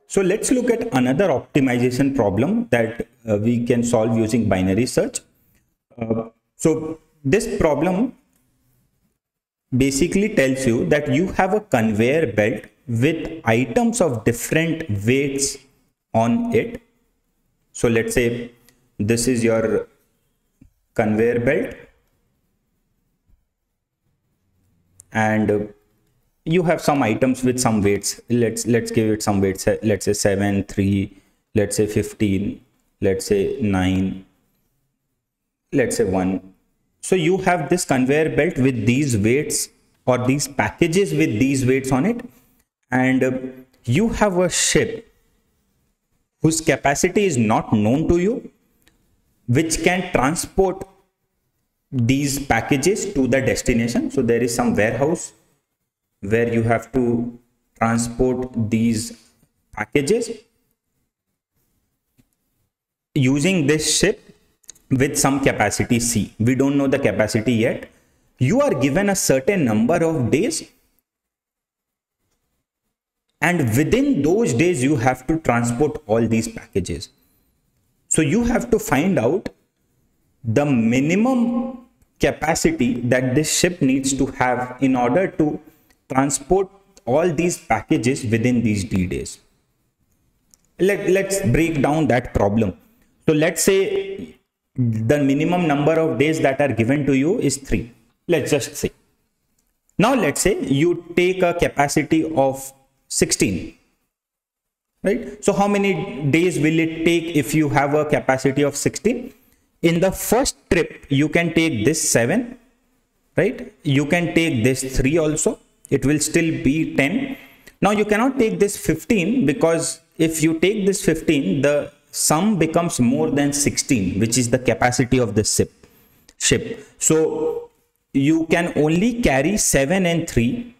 So let's look at another optimization problem that we can solve using binary search. So this problem basically tells you that you have a conveyor belt with items of different weights on it. So let's say this is your conveyor belt, and you have some items with some weights. Let's give it some weights. Let's say 7, 3, let's say 15, let's say 9, let's say 1. So you have this conveyor belt with these weights, or these packages with these weights on it, and you have a ship whose capacity is not known to you, which can transport these packages to the destination. So there is some warehouse where you have to transport these packages using this ship with some capacity C. We don't know the capacity yet. You are given a certain number of days, and within those days you have to transport all these packages. So you have to find out the minimum capacity that this ship needs to have in order to transport all these packages within these D days. Let's break down that problem. So let's say the minimum number of days that are given to you is 3. Let's just say. Now let's say you take a capacity of 16. Right? So how many days will it take if you have a capacity of 16? In the first trip, you can take this 7. Right? You can take this 3 also. It will still be 10. Now you cannot take this 15, because if you take this 15, the sum becomes more than 16, which is the capacity of the ship. So you can only carry 7 and 3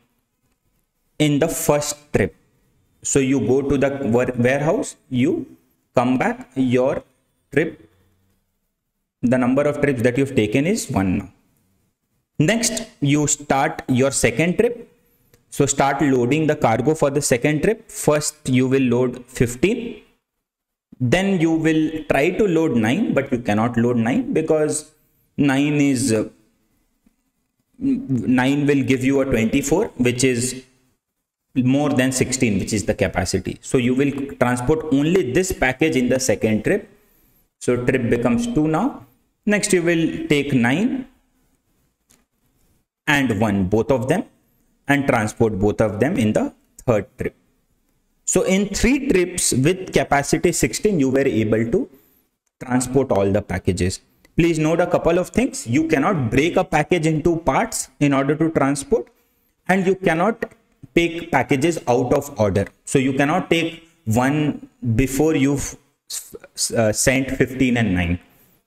in the first trip. So you go to the warehouse, you come back, your trip, the number of trips that you've taken is 1 now. Next, you start your second trip. So start loading the cargo for the second trip. First, you will load 15. Then you will try to load 9, but you cannot load 9 because 9 will give you a 24, which is more than 16, which is the capacity. So you will transport only this package in the second trip. So trip becomes 2 now. Next, you will take 9 and 1, both of them, and transport both of them in the third trip. So in 3 trips with capacity 16, you were able to transport all the packages. Please note a couple of things. You cannot break a package into parts in order to transport, and you cannot take packages out of order. So you cannot take 1 before you've sent 15 and 9.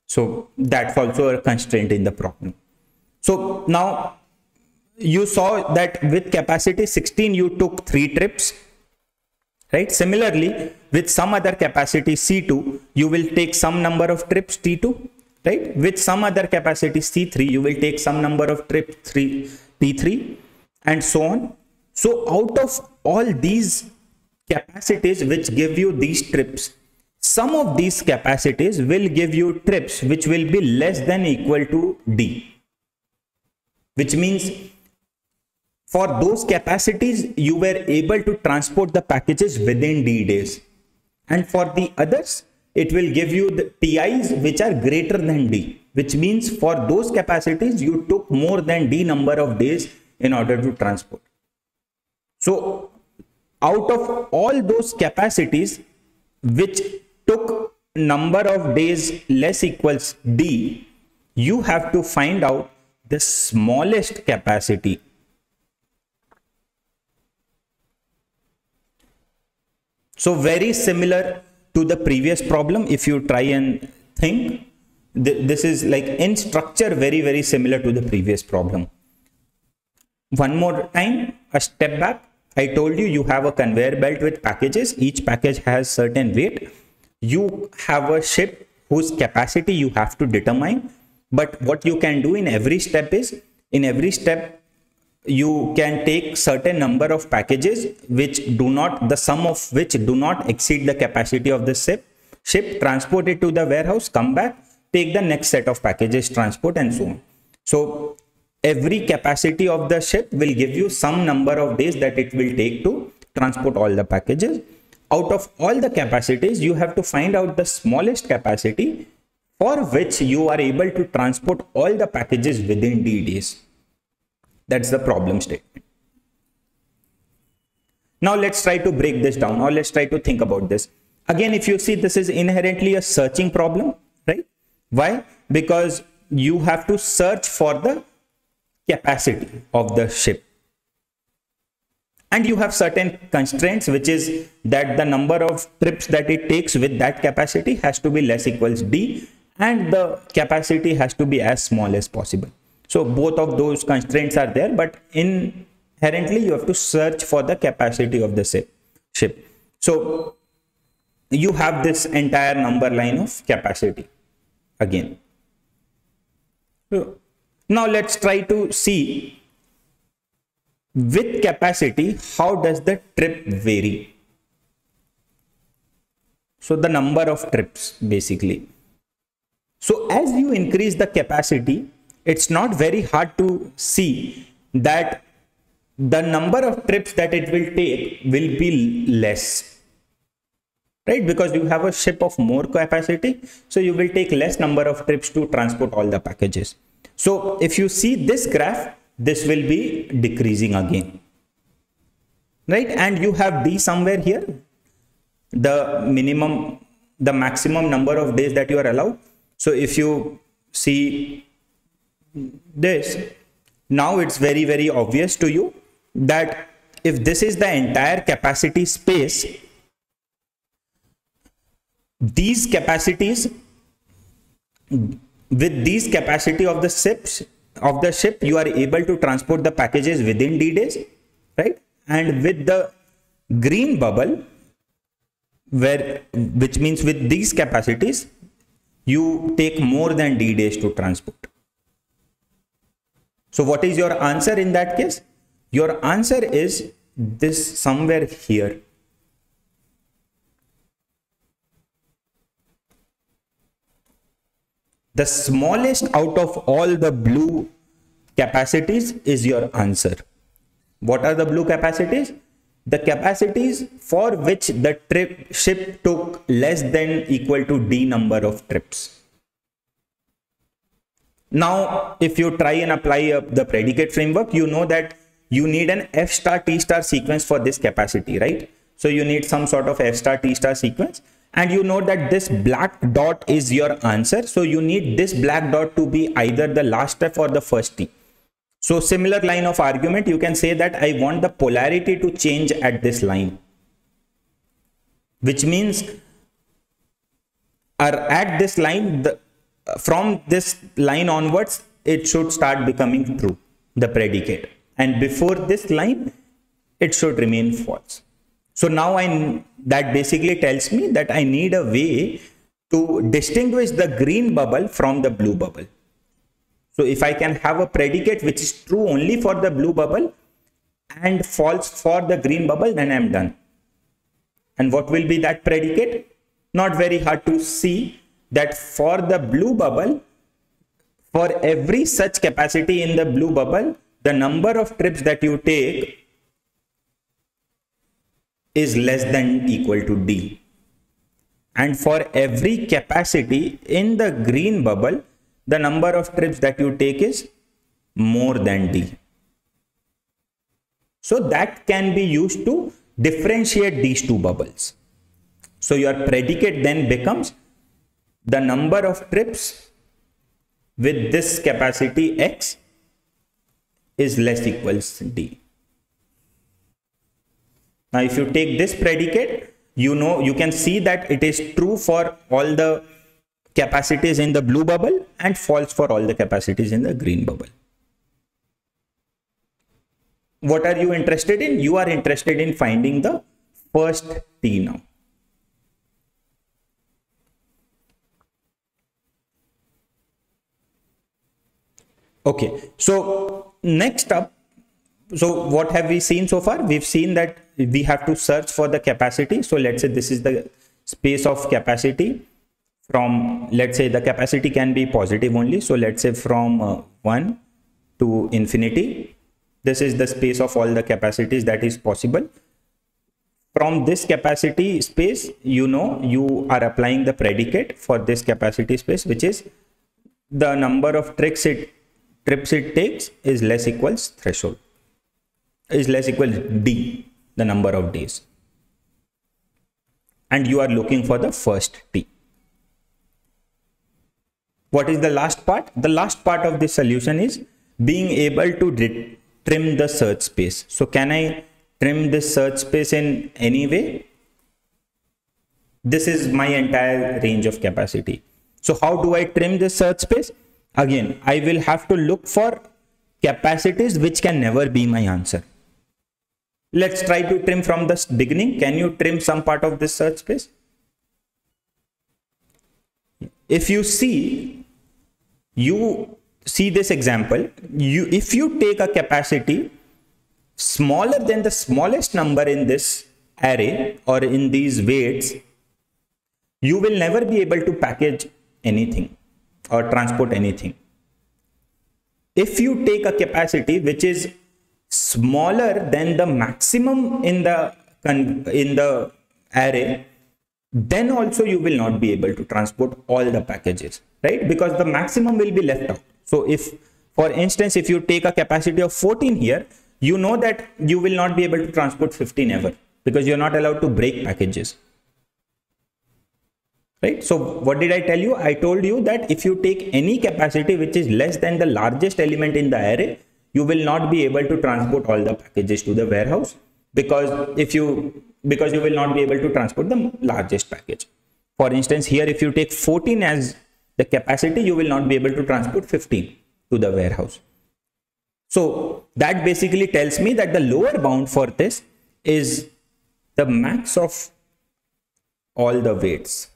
So that's also a constraint in the problem. So now you saw that with capacity 16, you took 3 trips, right? Similarly, with some other capacity C2, you will take some number of trips T2, right? With some other capacity C3, you will take some number of trips T3, and so on. So out of all these capacities which give you these trips, some of these capacities will give you trips which will be less than equal to D, which means for those capacities, you were able to transport the packages within D days. And for the others, it will give you the TIs which are greater than D, which means for those capacities, you took more than D number of days in order to transport. So out of all those capacities which took number of days less equals D, you have to find out the smallest capacity. So very similar to the previous problem. If you try and think, this is like in structure very similar to the previous problem. One more time, a step back. I told you have a conveyor belt with packages. Each package has certain weight. You have a ship whose capacity you have to determine. But what you can do in every step is, in every step, you can take certain number of packages which do not, the sum of which do not exceed the capacity of the ship, transport it to the warehouse, come back, take the next set of packages, transport, and so on. So every capacity of the ship will give you some number of days that it will take to transport all the packages. Out of all the capacities, you have to find out the smallest capacity for which you are able to transport all the packages within D days. That's the problem statement. Now let's try to break this down, or let's try to think about this. Again, if you see, this is inherently a searching problem, right? Why? Because you have to search for the capacity of the ship. And you have certain constraints, which is that the number of trips that it takes with that capacity has to be less equals D, and the capacity has to be as small as possible. So both of those constraints are there, but inherently you have to search for the capacity of the ship. So you have this entire number line of capacity again. So now let's try to see, with capacity, how does the trip vary? So the number of trips basically. So as you increase the capacity, it's not very hard to see that the number of trips that it will take will be less, right? Because you have a ship of more capacity, so you will take less number of trips to transport all the packages. So if you see this graph, this will be decreasing again, right? And you have D somewhere here, the minimum, the maximum number of days that you are allowed. So if you see this, now it's very, very obvious to you that if this is the entire capacity space, these capacities, with these capacity of the ship, you are able to transport the packages within D days, right? And with the green bubble, which means with these capacities, you take more than D days to transport. So what is your answer in that case? Your answer is this somewhere here. The smallest out of all the blue capacities is your answer. What are the blue capacities? The capacities for which the ship took less than equal to D number of trips. Now, if you try and apply the predicate framework, you know that you need an F star T star sequence for this capacity, right? So you need some sort of F star T star sequence, and you know that this black dot is your answer. So you need this black dot to be either the last step or the first T. So similar line of argument, you can say that I want the polarity to change at this line, which means at this line, from this line onwards, it should start becoming true, the predicate. And before this line, it should remain false. So now that basically tells me that I need a way to distinguish the green bubble from the blue bubble. So if I can have a predicate which is true only for the blue bubble and false for the green bubble, then I'm done. And what will be that predicate? Not very hard to see that for the blue bubble, for every such capacity in the blue bubble, the number of trips that you take is less than equal to D. And for every capacity in the green bubble, the number of trips that you take is more than D. So that can be used to differentiate these two bubbles. So your predicate then becomes the number of trips with this capacity X is less equals D. Now, if you take this predicate, you can see that it is true for all the capacities in the blue bubble and false for all the capacities in the green bubble. What are you interested in? You are interested in finding the first T now. Okay, so next up, so what have we seen so far? We've seen that we have to search for the capacity. So let's say this is the space of capacity from, let's say the capacity can be positive only. So let's say from 1 to infinity. This is the space of all the capacities that is possible. From this capacity space, you know, you are applying the predicate for this capacity space, which is the number of trips it takes is less equals threshold, is less equals d, the number of days. And you are looking for the first t. What is the last part? The last part of this solution is being able to trim the search space. So can I trim this search space in any way? This is my entire range of capacity. So how do I trim this search space? Again, I will have to look for capacities which can never be my answer. Let's try to trim from the beginning. Can you trim some part of this search space? If you see this example, if you take a capacity smaller than the smallest number in this array or in these weights, you will never be able to package anything or transport anything. If you take a capacity which is smaller than the maximum in the array, then also you will not be able to transport all the packages, right? Because the maximum will be left out. So if, for instance, if you take a capacity of 14 here, you know that you will not be able to transport 15 ever, because you're not allowed to break packages, right? So what did I tell you? I told you that if you take any capacity which is less than the largest element in the array, you will not be able to transport all the packages to the warehouse, because you will not be able to transport the largest package. For instance, here if you take 14 as the capacity, you will not be able to transport 15 to the warehouse. So that basically tells me that the lower bound for this is the max of all the weights.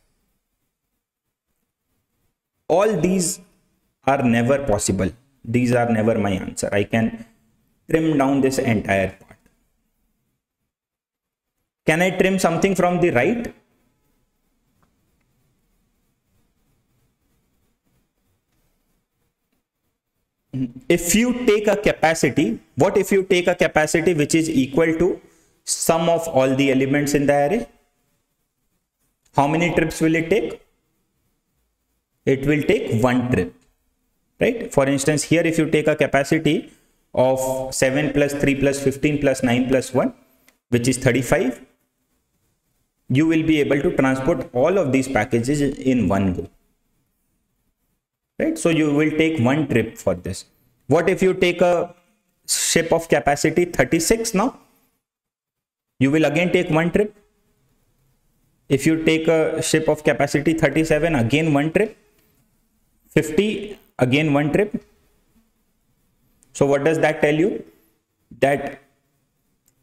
All these are never possible. These are never my answer. I can trim down this entire part. Can I trim something from the right? If you take a capacity, what if you take a capacity which is equal to sum of all the elements in the array? How many trips will it take? It will take one trip, right? For instance, here if you take a capacity of 7 plus 3 plus 15 plus 9 plus 1, which is 35, you will be able to transport all of these packages in one go, right? So you will take one trip for this. What if you take a ship of capacity 36 now? You will again take one trip. If you take a ship of capacity 37, again one trip. 50, again one trip. So what does that tell you? That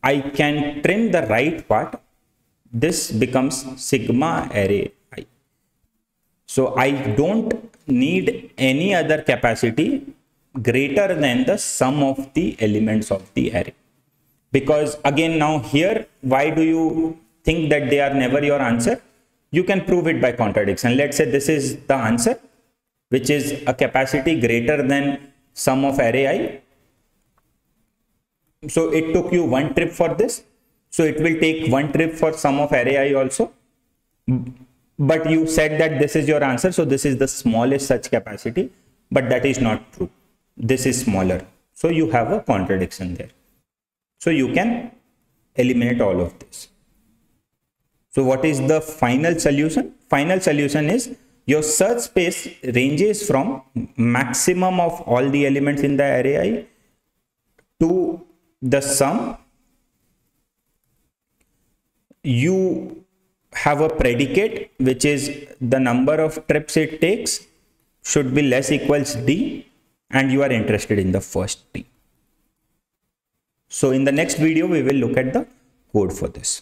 I can trim the right part. This becomes sigma array I. So I don't need any other capacity greater than the sum of the elements of the array. Because again, now here, why do you think that they are never your answer? You can prove it by contradiction. Let's say this is the answer, which is a capacity greater than sum of array I. So it took you one trip for this. So it will take one trip for sum of array I also. But you said that this is your answer. So this is the smallest such capacity, but that is not true. This is smaller. So you have a contradiction there. So you can eliminate all of this. So what is the final solution? Final solution is your search space ranges from maximum of all the elements in the array I to the sum. You have a predicate, which is the number of trips it takes should be less equals d, and you are interested in the first t. So in the next video, we will look at the code for this.